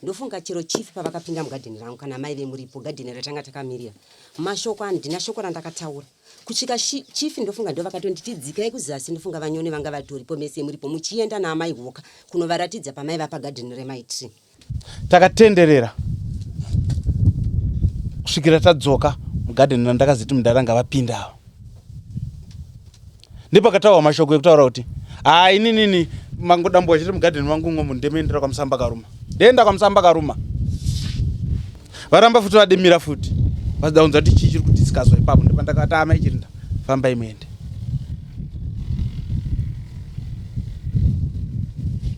ndofunga chero chief pavakapinda mugadheni rangu kana mai vemuripo gadheni ratanga takamirira mashoko andina shoko randakataura kusvika chief ndofunga ndo vakatonditidzikai kuzasi ndofunga vanyone vanga vatoripo mese muripo muchienda naamai Hoka kunovaratidza pamai vapagadheni remai tree takatenderera kusvikira tadzoka mugadheni randakaziti mundaranga vapindawo ndipakataura mashoko ekutaura kuti inini mangodambo achiti mugadheni wangu mwo ndemeendera kwamusamba karuma ndenda kwamusamba karuma varamba futi vademira futi vazidaunza kuti chii chiri kudhisikaswa ipapo ndipandakati amai chirinda fambai muende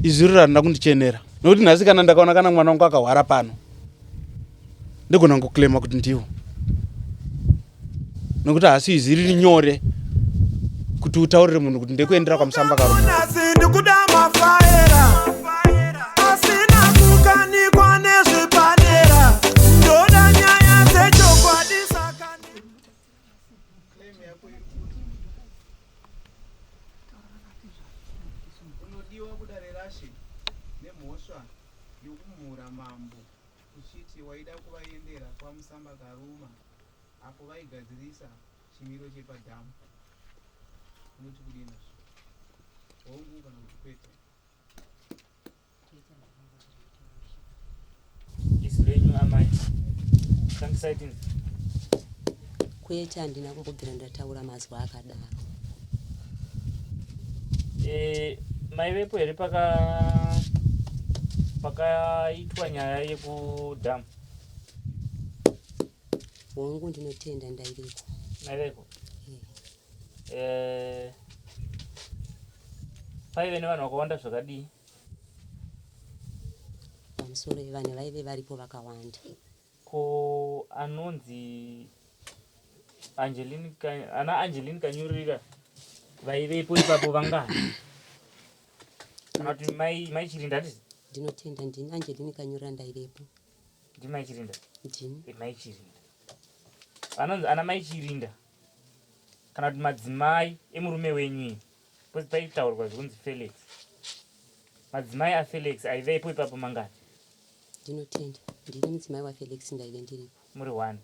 izwi rarina kundichenera nokuti nhasi kana ndakaona kana mwana wangu akahwara pano ndigona ngoklema kuti ndiwo nokuti hasi izwi riri nyore kuti utaurire munhu kuti ndekuendera kwamusamba karuma waida kuvaendera kwamusamba karuma apo vaigadzirisa chimiro chepadhamu unoti kudini hongu kana kuti kwete izvenyu amai tangisaitini kwete handina kumbobvira ndataura mazwi akadaro mai vepo here pakaitwa nyaya yekudhamu hongu ndinotenda ndairiko naireko paive nevanhu vakawanda zvakadii pamusoro yevanhu vaive varipo vakawanda ko anonzi ana Angeline Kanyurira vaivepo ipapo vangani kana kuti mai Chirinda ati ndinotenda ndini Angeline Kanyurira ndairepo ndi mai Chirinda ndini mai Chirinda anonzi ana mai Chirinda kana kuti madzimai emurume wenyu pozi paitaurwa zvinzi Felix madzimai aFelix aivepo ipapo mangani ndinotenda ndini mudzimai waFelix ndaive ndiripo muri 1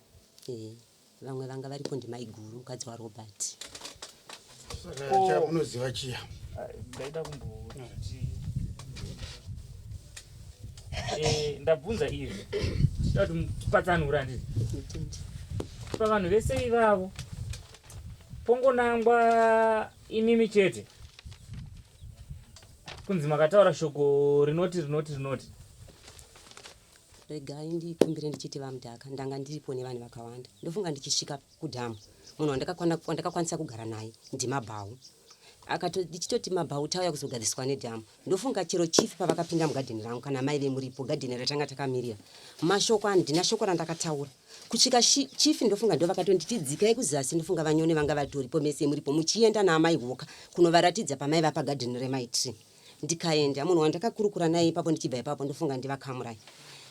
vamwe vanga varipo ndimai Guru mukadzi waRobert saka unoziva chiya ndaida kumboti ndabvunza izvi ndida kuti tipatsanura ndii pavanhu vese ivavo pongonangwa imimi chete kunzi makataura shoko rinoti regai ndikumbire ndichiti vamudhaka ndanga ndiripo nevanhu vakawanda ndofunga ndichisvika kudhamu munhu wandakakwanisa kugara naye ndimabhau ndichitoti mabhau tauya kuzogadziswa nedhamu ndofunga chero chief pavakapinda mugadheni rangu kana mai vemuripo gadheni ratanga takamirira mashoko handina shoko randakataura kusvika chief ndofunga ndo vakatonditidzikai kuzasi ndofunga vanyone vanga vatoripo mese muripo muchienda naamai Hoka kunovaratidza pamai vapagadheni remai tree ndikaenda munhu wandakakurukura naye ipapo ndichibva ipapo ndofunga ndivakamurai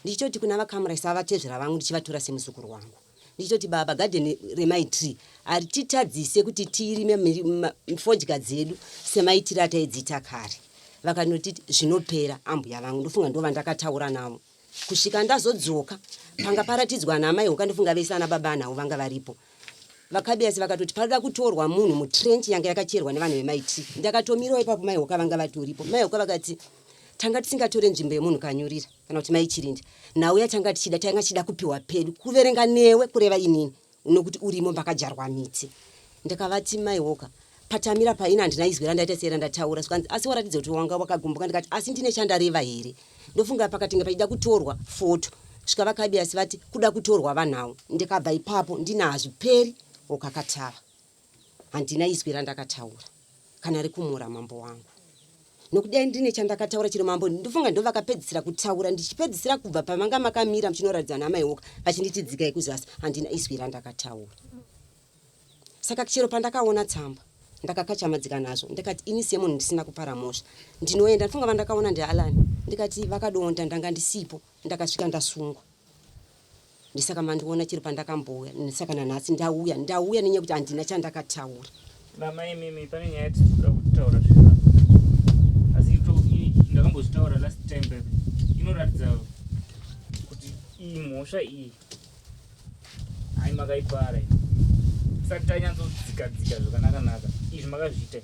ndichitoti kuna vakamurai savatezvera vangu ndichivatora semuzukuru wangu ndichitoti baba gadheni remai tree arititadzise kuti tirime fodya dzedu semaitiro ataidzita kare vakanotiti zvinopera ambuya vangu ndofunga ndo vandakataura navo kusvika ndazodzoka panga paratidzwa naamai Hoka ndofunga vese ana baba anhavo vanga varipo vakabiyasi vakatoti parida kutorwa munhu mutrench yanga yakacherwa nevanhu vemai tree ndakatomirawo ipapo mai Hoka vanga vatoripo mai Hoka vakati tanga tisingatore nzvimbo yemunhu Kanyurira kana kuti mai Chirinda nauya tanga tichida kupiwa pedu kuverenga newe kureva inini nokuti urimo mbakajarwa miti ndakavati mai Hoka patamira paina handina izwi randaita sera ndataura skanzi asi waratidza kuti wanga wakagumbuka ndikati asi ndine chandareva here ndofunga pakatinge paida kutorwa foto svika vakabiyasi vati kuda kutorwa vanhavo ndikabva ipapo ndinahazviperi ukakatava handina izwi randakataura kana rikumura mambo wangu nokudai ndine chandakataura chiro mambo ndofunga ndo vakapedzisira kutaura ndichipedzisira kubva pamanga makamira muchinoratidza naamai Hoka vachinditidzikai kuzasi handina izwi randakataura saka chero pandakaona tsamba ndakakachamadzika nazvo ndikati ini semunhu ndisina kupara mhosva ndinoenda ndofunga vandakaona ndialani ndikati vakadonda ndanga ndisipo ndakasvika ndasungwa ndisaka mandiona chiro pandakambouya saka nanhasi ndauya nenyaya kuti handina chandakataura namai mimi pane nyaya yatinoda kutaura zvino asi ndakambozvitaura last time baby inoratidza iyi mhosva iyi ai makaipara sati tanyatsodzika zvakanaka izvi makazviita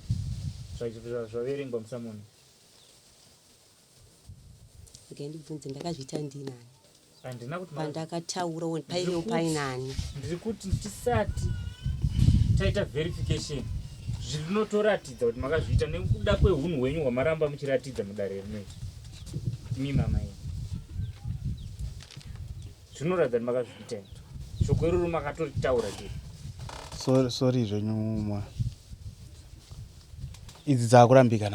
zvaverengwa musamoni ndibvunze ndakazviita ndinani handina kuti pandakataura paive painani ndiri kuti tisati taita verification zvinotoratidza kuti makazviita nekuda kweunhu hwenyu hwamaramba muchiratidza mudare rinoti imi mamai zvinoratidza kuti makazviita shoko iroro makatoritaura chete sorry zvenyu mwa idzi dzakurambika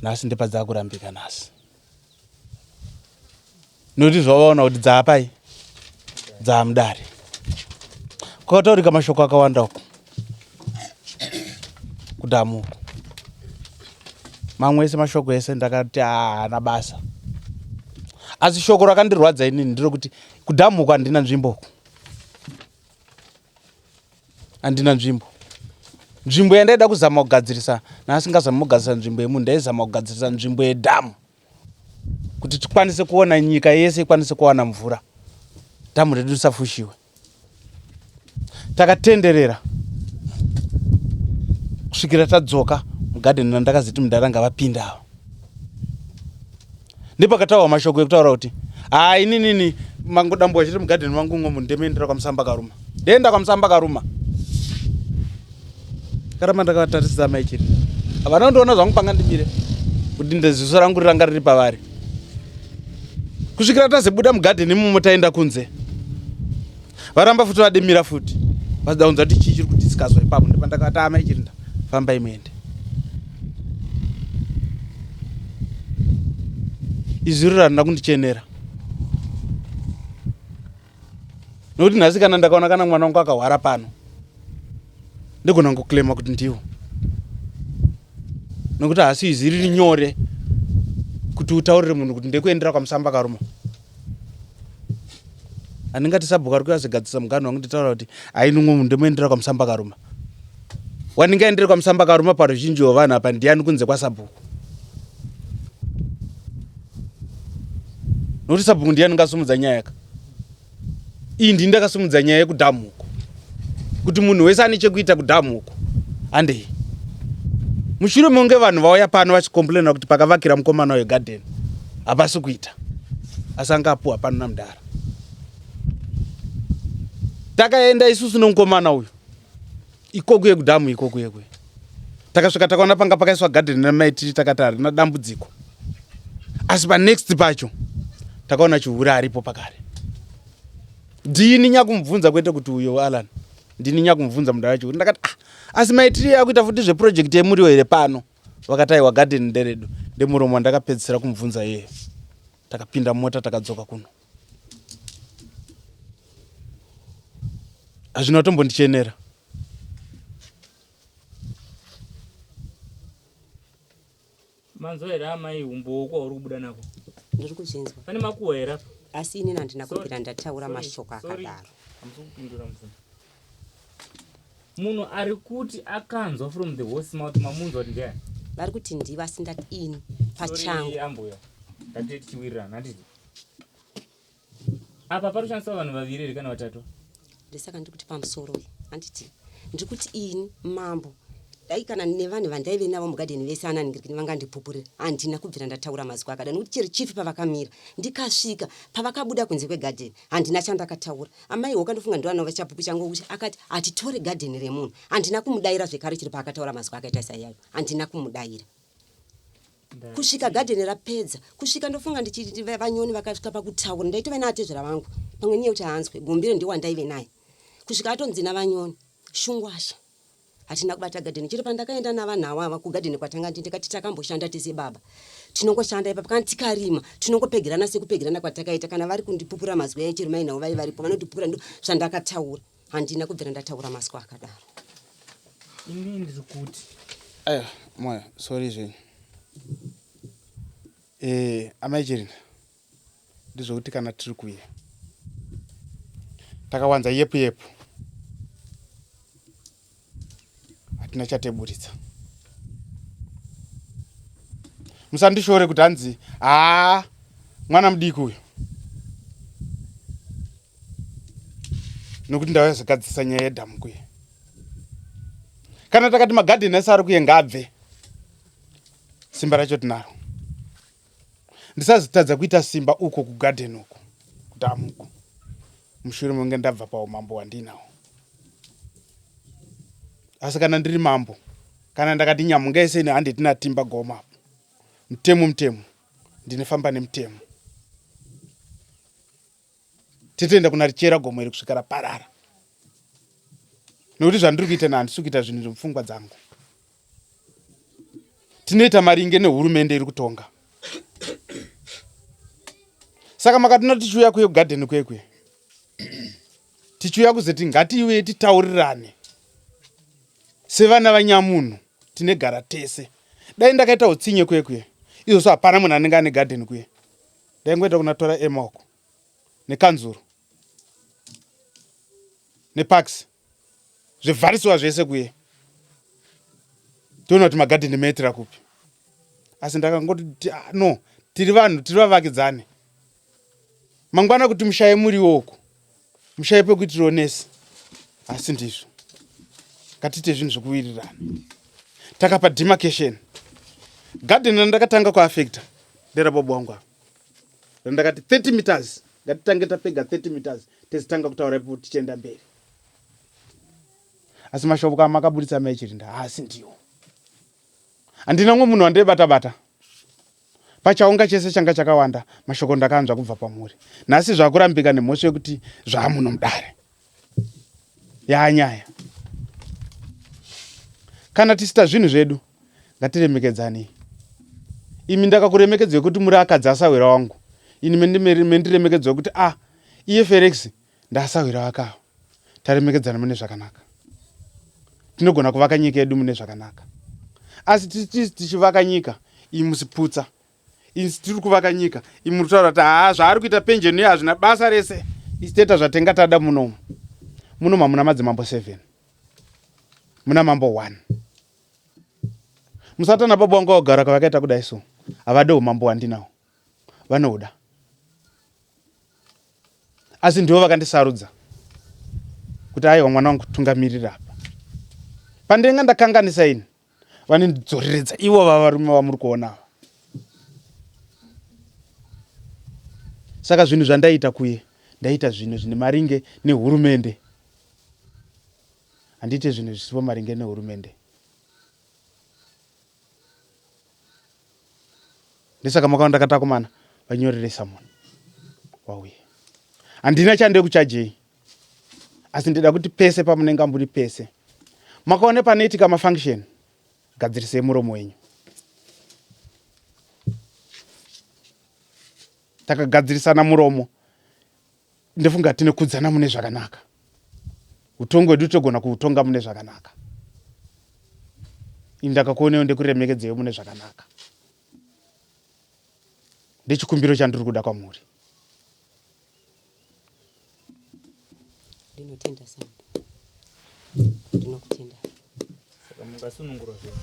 nhasi ndepadzakurambika nhasi nokuti zvavaona kuti dzaapai dzaamudare kwataurika mashoko akawanda uko kudhamu uko mamwe ese mashoko ese ndakati haana basa asi shoko rakandirwadza inini ndirokuti kudhamu uko handina nzvimbo uko handina nzvimbo yandaida kuzama kugadzirisa naasingazama kugadzirisa nzvimbo yemunhu ndaizama kugadzirisa nzvimbo yedhamu kuti tikwanise kuona nyika yese ikwanise kuwana mvura dhamu redu risafushiwe takatenderera kusvikira tadzoka mugadheni randakaziti mundaranga vapinda avo ndipakataurwa mashoko ekutaura kuti inini mangodambo chiri mugadheni mangu umo ndemeendera kwamusamba karuma ndeenda kwamusamba karuma karama ndakavatarisisa maichiri havana kundiona zvangu panga ndimire kuti ndeziso rangu riranga riri pavari kusvikira tazebuda mugadheni imomo taenda kunze varamba futi vademira futi vazidaunza kuti chii chiri kudhisikazwa ipapo ndipandakavati amaichirinda fambai muende izvi riro handina kundichenera nokuti nhasi kana ndakaona kana mwana wangu akahwara pano ndigona ngoklema kuti ndiwo nokuti hasi izi riri nyore kuti utaurire munhu kuti ndekuendera kwamusamba karuma handingati sabhuka rikuya zigadzisa mugano wangu nditaura kuti ainumwe munhu ndemuendera kwamusamba karuma wandingaendere kwamusamba karuma paruzhinji hwevanhu apa ndiani kunze kwasabhuku nokuti sabhuku ndiani ngasumudza nyaya yaka iyi ndi ndakasumudza nyaya yekudhamu uko kuti munhu wese ane chekuita kudhamu uko handei mushure monge vanhu vauya pano vachikomplena kuti pakavakira mukomana wegadheni hapasi kuita asi anga apuwa pano namudara takaenda isusu nomukomana uyu ikokuye kudhamu ikokuye takasvika takaona panga pakaiswa gadheni namaitiri takati harina dambudziko asi panext pacho takaona chihure aripo pakare ndini nyakumubvunza kwete kuti uyo Alan ndini nyakumubvunza mudara chihure ndakati asi maitiri akuita futi zveprojekti yemuriwo here pano vakataiwa gadheni nderedu ndemuromo wandakapedzisira kumubvunza yeye takapinda mota takadzoka kuno hazvina kutombondichenera manzo here amai umbowo kwauri kubuda nako ndiri kuchinzwa pane makuhwa here apa asi inini handina kubvira ndataura mashoko akadaro hamisi kupindura mubvunzo munhu ari kuti akanzwa from the horse mouth mamunzwa kuti ndiani vari kuti ndiva asi ndati ini pachangu ambuya ngatite tichiwirirana handiti apa paroshandiswa vanhu vaviri here kana vatatu ndisaka ndiri kuti pamusoro uyu handiti ndiri kuti ini mambo dai kana nevanhu vandaive navo mugadheni vese ananingirikini vangandipupurira handina kubvira ndataura mazwi akada nokuti chiri chipi pavakamira ndikasvika pavakabuda kunze kwegadheni handina chandakataura amai hokandofunga ndovanavo vachapupu changu kuti akati hatitore gadheni remunhu handina kumudayira zvekare chiri paakataura mazwi akaita saiyayo handina kumudayira kusvika gadheni rapedza kusvika ndofunga ndichiti vanyoni vakasvika pakutaura ndaitove naatezvera vangu pamwe niye kuti hanzwe gombire ndiwandaive naye kusvika atonzi navanyoni shungwasha hatina kubata gadheni chiri pandakaenda navanhu ava kugadheni kwatanga ndikati takamboshanda tese baba tinongoshanda ipa pakana tikarima tinongopegerana sekupegerana kwatakaita kana vari kundipupura mazwi aichiri mainhavo vai varipo vanondipupura ndo zvandakataura handina kubvira ndataura mazwi akadaro ini ndiri kuti moya sorry zvenyu amaichirina ndizvokuti kana tiri kuya takawanza yepu hatina chateburitsa musandishore kuti hanzi mwana mudiki uyu nokuti ndauya zagadzisa nyaya yedhamu kuye. Kana takati magadheni ese ari kuye ngabve, simba racho tinaro. Ndisazotadza kuita simba uko kugadheni uko kudhamu uko mushure munge ndabva paumambo wandinawo. Asi kana ndiri mambo, kana ndakati nyamunga ese ine handi tina timba goma, mutemo ndinofamba nemutemo. Titoenda kunarichera gomo iri kusvika raparara. Nokuti zvandiri kuita handisi kuita zvinhu zvemupfungwa dzangu. Tinoita maringe nehurumende iri kutonga. Saka makatona tichiuya kuye kugadheni kwekwe, tichiuya kuzoti ngatiuye titaurirane sevana vanyamunhu tinegara tese. Dai ndakaita utsinye kwekwe, izvozvo hapana munhu anenge ane gadheni kuye. Ndaingoenda kunatora emauko nekanzuro nepax zvevharisiwa zvese kuye, toona kuti magadheni meitira kupi. Asi ndakangoti no, tiri vanhu, tiri vavakidzane. Mangwana kuti mushaye muriwo uko, mushaye pekuitirawo nesi. Asi ndizvo katite zvinhu zvokuwirirana. Takapa demarcation. Gadheni randakatanga kuafekta nderabobo wangu apa. Randakati 30 meters, ngatitange tapega 30 meters, tezitanga kutaura ipo tichienda mberi. Asi mashoko kama makabuditsa maichirinda, asi ndiwo. Handina munhu wandibata-bata. Pachaunga chese changa chakawanda, mashoko ndakanzwa kubva pamuri. Nhasi zvakurambika nemhosva yekuti zvaamuno mudare. Yaanyaya. Kana tisita zvinhu zvedu, ngatiremekedzani. Imi ndakakuremekedzwa kuti muri akadzi asawira wangu. Ini mendiremekedzwa kuti iye Felix ndasawira wakawo. Taremekedzana mune zvakanaka. Tinogona kuvaka nyika yedu mune zvakanaka. Asi tichivaka nyika, iyi musiputsa. Isi tiri kuvaka nyika, iyi muritaura kuti zvaari kuita penjeni hazvina basa rese. Isi teta zvatenga tada munomu. Munomu hamuna madzimambo 7. Muna mambo 1. Musatana baba wangu wagara kwavakaita kudai so. Havade umambo wandinawo. Vanoda. Asi ndivo vakandisarudza kuti aiwa mwana wangu tungamirira apa. Pandenga ndakanganisa ini, vanondidzoreredza ivo vavarume vamuri kuona ava. Saka zvinhu zvandaita kuye, ndaita zvinhu zvine maringe nehurumende. Handite zvinhu zvisipo maringe nehurumende. Ndesaka makaona ndakatakumana vanyorere Samuel wauye. Handina chande kuchajei. Asi ndida kuti pese pamunenge muri pese, makaone panoitika mafunction, gadzirisei muromo wenyu. Takagadzirisana muromo, ndofunga tinokudzana mune zvakanaka. Utongo hwedu togona kuutonga mune zvakanaka. Ini ndakakuonewo ndekuremekedzei mune zvakanaka. Ndechikumbiro chandiri kuda kwamuri. Ndinotenda sana. Ndinokutenda. Saka mungasunungura zvino.